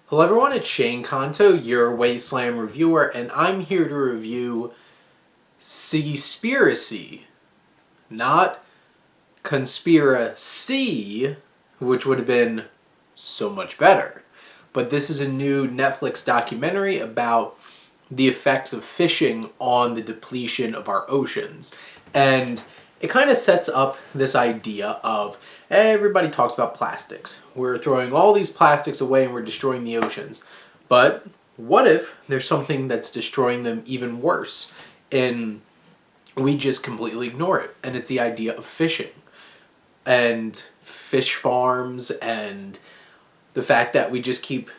Hello everyone, it's Shane Kanto, your Wasteland Reviewer, and I'm here to review Seaspiracy. Not Conspiracy, which would have been so much better. But this is a new Netflix documentary about the effects of fishing on the depletion of our oceans. And it kind of sets up this idea of everybody talks about plastics. We're throwing all these plastics away and we're destroying the oceans. But what if there's something that's destroying them even worse and we just completely ignore it? And it's the idea of fishing and fish farms and the fact that we just keep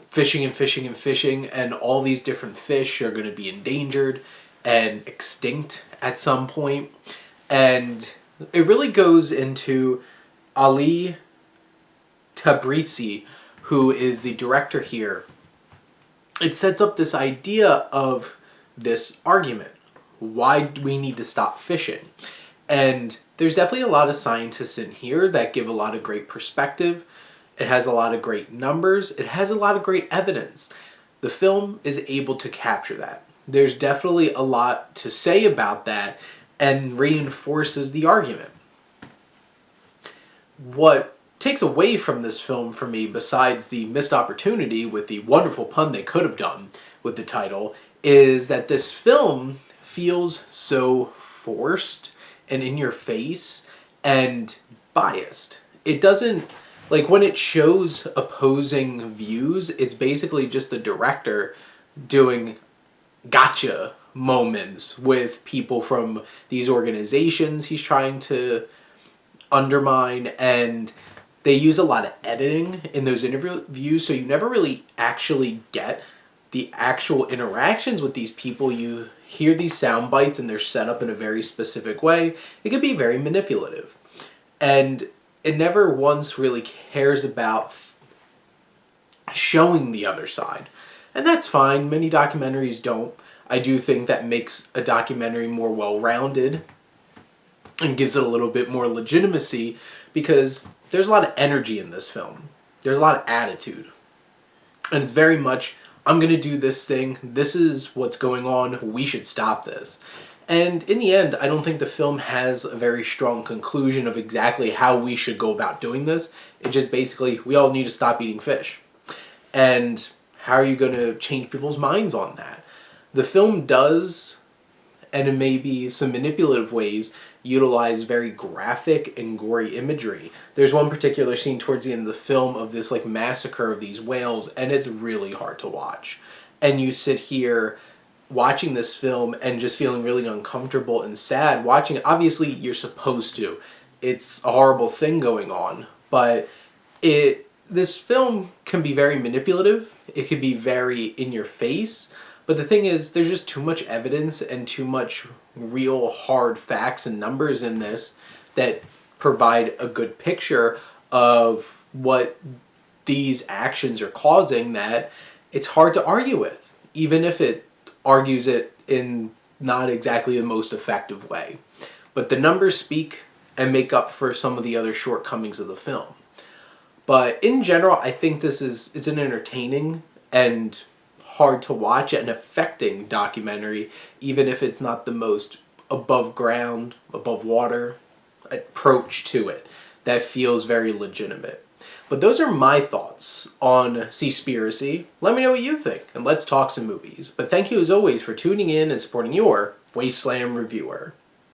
fishing and fishing and fishing, and all these different fish are going to be endangered and extinct at some point. And it really goes into Ali Tabrizi, who is the director here. It sets up this idea of this argument. Why do we need to stop fishing? And there's definitely a lot of scientists in here that give a lot of great perspective. It has a lot of great numbers. It has a lot of great evidence. The film is able to capture that. There's definitely a lot to say about that and reinforces the argument. What takes away from this film for me, besides the missed opportunity with the wonderful pun they could have done with the title, is that this film feels so forced and in your face and biased. It doesn't... Like, when it shows opposing views, it's basically just the director doing gotcha moments with people from these organizations he's trying to undermine, and they use a lot of editing in those interviews, so you never really actually get the actual interactions with these people. You hear these sound bites and they're set up in a very specific way. It can be very manipulative. And it never once really cares about showing the other side. And that's fine. Many documentaries don't. I do think that makes a documentary more well-rounded and gives it a little bit more legitimacy, because there's a lot of energy in this film. There's a lot of attitude. And it's very much, I'm going to do this thing. This is what's going on. We should stop this. And in the end, I don't think the film has a very strong conclusion of exactly how we should go about doing this. It's just basically, we all need to stop eating fish. And how are you going to change people's minds on that? The film does, and in maybe some manipulative ways, utilize very graphic and gory imagery. There's one particular scene towards the end of the film of this like massacre of these whales, and it's really hard to watch. And you sit here watching this film and just feeling really uncomfortable and sad watching it. Obviously, you're supposed to. It's a horrible thing going on, but this film can be very manipulative. It can be very in your face. But the thing is, there's just too much evidence and too much real hard facts and numbers in this that provide a good picture of what these actions are causing, that it's hard to argue with, even if it argues it in not exactly the most effective way. But the numbers speak and make up for some of the other shortcomings of the film. But in general, I think it's an entertaining and hard to watch and affecting documentary, even if it's not the most above ground, above water approach to it that feels very legitimate. But those are my thoughts on Seaspiracy. Let me know what you think, and let's talk some movies. But thank you as always for tuning in and supporting your Wasteland Reviewer.